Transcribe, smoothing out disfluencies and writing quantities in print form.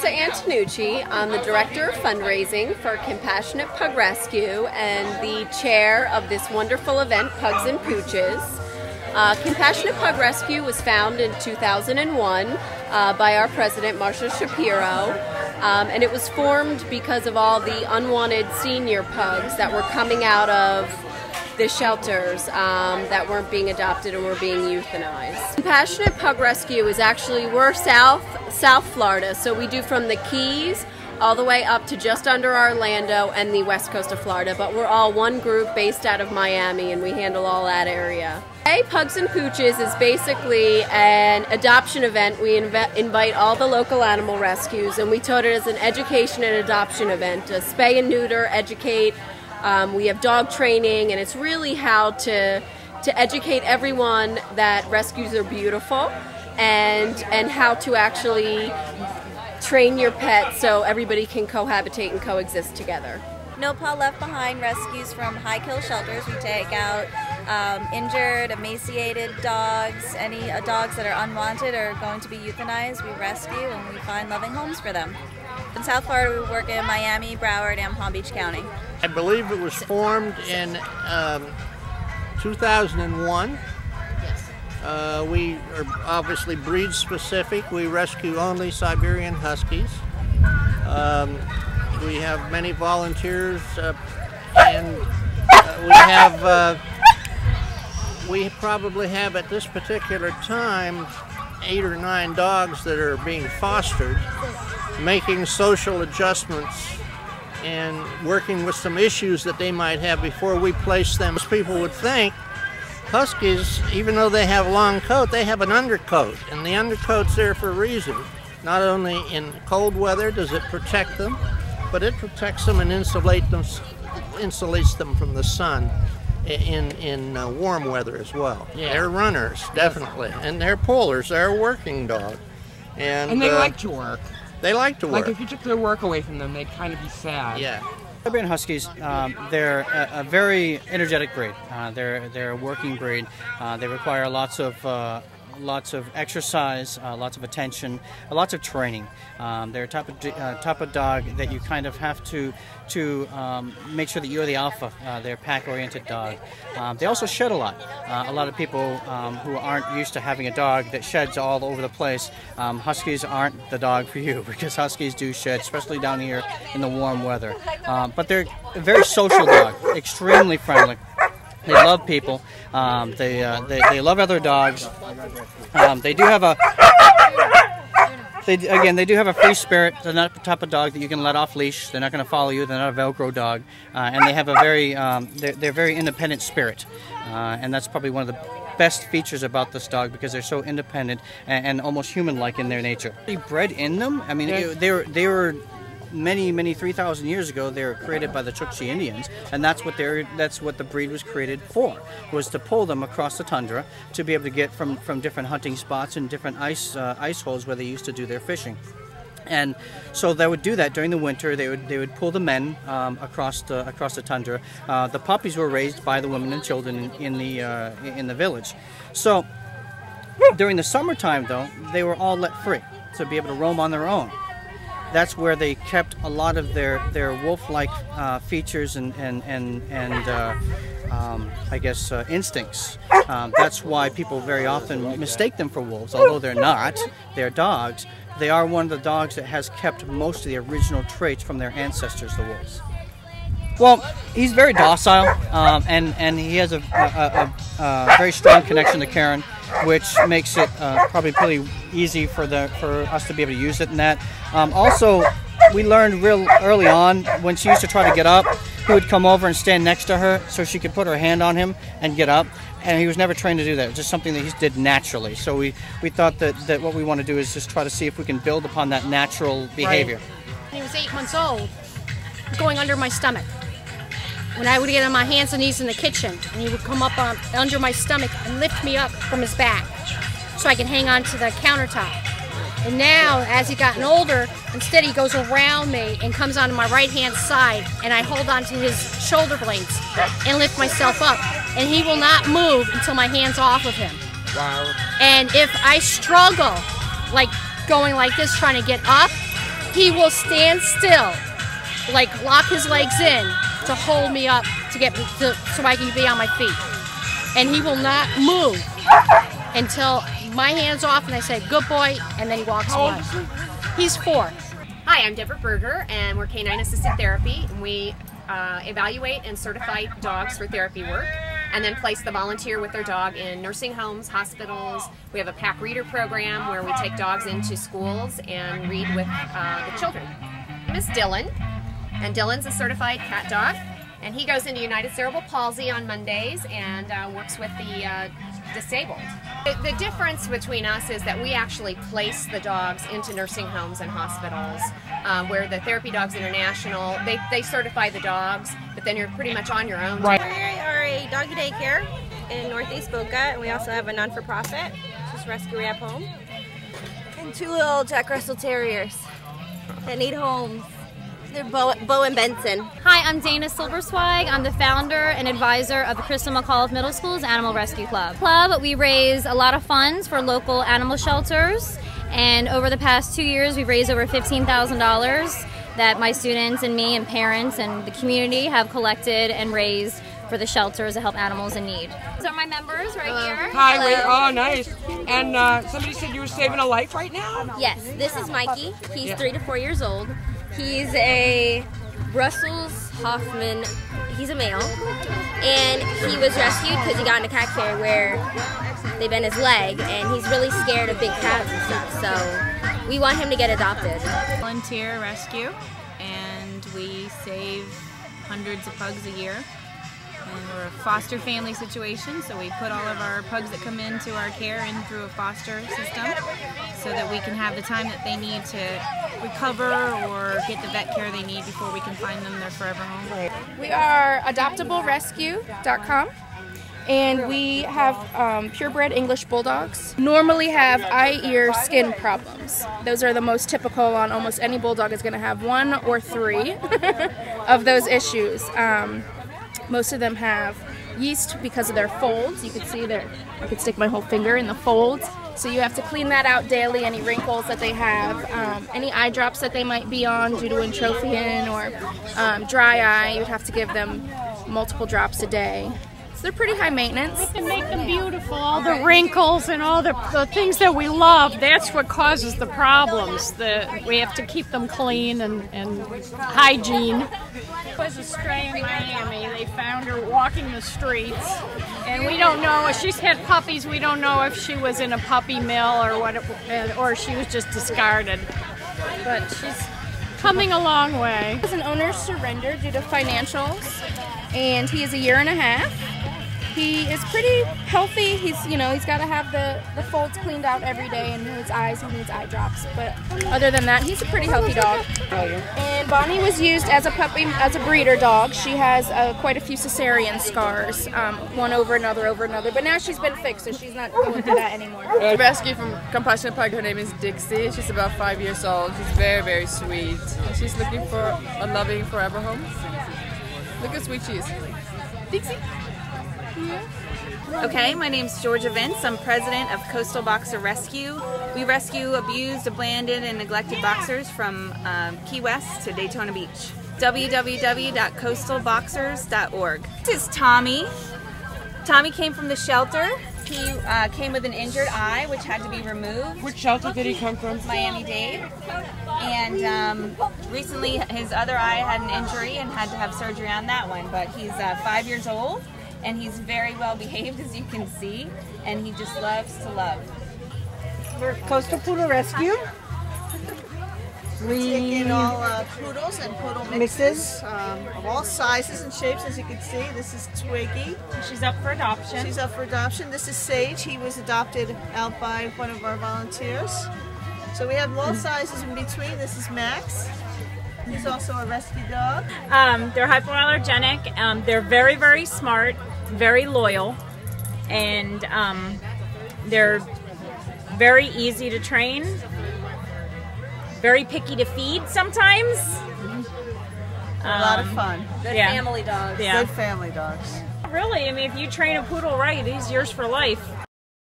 Antonucci. I'm the Director of Fundraising for Compassionate Pug Rescue and the chair of this wonderful event, Pugs and Pooches. Compassionate Pug Rescue was founded in 2001 by our president, Marcia Shapiro, and it was formed because of all the unwanted senior pugs that were coming out of the shelters that weren't being adopted and were being euthanized. Compassionate Pug Rescue is actually, we're South Florida, so we do from the Keys all the way up to just under Orlando and the west coast of Florida, but we're all one group based out of Miami and we handle all that area. Hey, Pugs and Pooches is basically an adoption event. We invite all the local animal rescues, and we taught it as an education and adoption event, to spay and neuter, educate. We have dog training, and it's really how to educate everyone that rescues are beautiful, and how to actually train your pet so everybody can cohabitate and coexist together. No Paw Left Behind rescues from high kill shelters. We take out injured, emaciated dogs, any dogs that are unwanted or going to be euthanized, we rescue and we find loving homes for them. In South Florida, we work in Miami, Broward, and Palm Beach County. I believe it was formed in 2001. Yes. We are obviously breed specific. We rescue only Siberian Huskies. We have many volunteers, and we probably have at this particular time 8 or 9 dogs that are being fostered, making social adjustments and working with some issues that they might have before we place them. Most people would think Huskies, even though they have a long coat, they have an undercoat, and the undercoat's there for a reason. Not only in cold weather does it protect them, but it protects them and insulates them from the sun in warm weather as well. Yeah. They're runners, definitely, and they're pullers. They're a working dog, and they like to work. They like to work. Like if you took their work away from them, they'd kind of be sad. Yeah. Siberian Huskies, they're a very energetic breed. They're a working breed. They require lots of exercise, lots of attention, lots of training. They're a type of dog that you kind of have to make sure that you're the alpha. They're a pack-oriented dog. They also shed a lot. A lot of people who aren't used to having a dog that sheds all over the place, Huskies aren't the dog for you, because Huskies do shed, especially down here in the warm weather. But they're a very social dog, extremely friendly. They love people. They love other dogs. They do have a they do have a free spirit. They're not the type of dog that you can let off leash. They're not going to follow you. They're not a Velcro dog, and they have a very they're very independent spirit, and that's probably one of the best features about this dog, because they're so independent and almost human-like in their nature. They bred in them. I mean, they were many 3,000 years ago. They were created by the Chukchi Indians, and that's what the breed was created for, was to pull them across the tundra to be able to get from different hunting spots and different ice holes where they used to do their fishing. And so they would do that during the winter. They would pull the men across the tundra. The puppies were raised by the women and children in the village. So during the summertime, though, they were all let free to be able to roam on their own. That's where they kept a lot of their wolf-like features and I guess instincts. That's why people very often mistake them for wolves, although they're not. They're dogs. They are one of the dogs that has kept most of the original traits from their ancestors, the wolves. Well, he's very docile, and he has a very strong connection to Karen, which makes it probably pretty easy for us to be able to use it in that. Also, we learned real early on, when she used to try to get up, he would come over and stand next to her so she could put her hand on him and get up. And he was never trained to do that. It was just something that he did naturally. So we thought that what we want to do is just try to see if we can build upon that natural behavior. When he was 8 months old, going under my stomach. When I would get on my hands and knees in the kitchen, and he would come up under my stomach and lift me up from his back so I could hang on to the countertop. And now, as he's gotten older, instead he goes around me and comes onto my right-hand side, and I hold onto his shoulder blades and lift myself up. And he will not move until my hand's off of him. Wow. And if I struggle, like going like this, trying to get up, he will stand still, like lock his legs in to hold me up to get me so I can be on my feet. And he will not move until my hand's off and I say, good boy, and then he walks away. He's 4. Hi, I'm Deborah Berger, and we're Canine Assisted Therapy, and we evaluate and certify dogs for therapy work, and then place the volunteer with their dog in nursing homes, hospitals. We have a pack reader program where we take dogs into schools and read with the children. Miss Dylan, and Dylan's a certified cat dog, and he goes into United Cerebral Palsy on Mondays and works with the disabled. The difference between us is that we actually place the dogs into nursing homes and hospitals, where the Therapy Dogs International, they certify the dogs, but then you're pretty much on your own. Right. We are a doggy daycare in Northeast Boca, and we also have a non-for-profit, just Rescue Rehab Home. And 2 little Jack Russell Terriers that need homes. They're Bo and Benson. Hi, I'm Dana Silverswag. I'm the founder and advisor of the Crystal McAuliffe Middle School's Animal Rescue Club. We raise a lot of funds for local animal shelters, and over the past 2 years we've raised over $15,000 that my students and me and parents and the community have collected and raised for the shelters that help animals in need. These are my members right here. Hi, wait, oh nice. And somebody said you were saving a life right now? Yes, this is Mikey. He's 3 to 4 years old. He's a Brussels Hoffman, he's a male, and he was rescued because he got in a cat carrier where they bent his leg, and he's really scared of big cats and stuff, so we want him to get adopted. Volunteer rescue, and we save hundreds of pugs a year. And we're a foster family situation, so we put all of our pugs that come into our care in through a foster system so that we can have the time that they need to recover or get the vet care they need before we can find them their forever home. We are adoptablerescue.com, and we have purebred English bulldogs. Normally have eye, ear, skin problems. Those are the most typical on almost any bulldog is going to have 1 or 3 of those issues. Most of them have yeast because of their folds. You can see there, I could stick my whole finger in the folds. So you have to clean that out daily, any wrinkles that they have, any eye drops that they might be on due to entrophian or dry eye. You'd have to give them multiple drops a day. So they're pretty high maintenance. We can make them beautiful, all the wrinkles and all the things that we love. That's what causes the problems. We have to keep them clean and hygiene. There was a stray in Miami. They found her walking the streets, and we don't know. She's had puppies. We don't know if she was in a puppy mill or what, or she was just discarded. But she's coming a long way. An owner surrendered due to financials, and he is 1.5 years. He is pretty healthy. He's got to have the folds cleaned out every day, and his eyes, he needs eye drops. But other than that, he's a pretty healthy dog. And Bonnie was used as a puppy, as a breeder dog. She has quite a few cesarean scars, one over another, but now she's been fixed, so she's not going through that anymore. Rescue from Compassionate Pug. Her name is Dixie. She's about 5 years old. She's very, very sweet. She's looking for a loving forever home. Look how sweet she is. Dixie. Okay, my name's Georgia Vince. I'm president of Coastal Boxer Rescue. We rescue abused, abandoned, and neglected boxers from Key West to Daytona Beach. www.coastalboxers.org. This is Tommy. Tommy came from the shelter. He came with an injured eye, which had to be removed. Which shelter did he come from? Miami-Dade. And recently his other eye had an injury and had to have surgery on that one. But he's 5 years old, and he's very well behaved, as you can see, and he just loves to love. We're Coastal Poodle Rescue. We take in all poodles and poodle mixes of all sizes and shapes, as you can see. This is Twiggy. She's up for adoption. She's up for adoption. This is Sage. He was adopted out by one of our volunteers. So we have all sizes in between. This is Max. He's also a rescue dog. They're hypoallergenic. They're very, very smart, very loyal, and they're very easy to train. Very picky to feed sometimes. A lot of fun. Good family dogs. Yeah. Good family dogs. Really, I mean, if you train a poodle right, he's yours for life.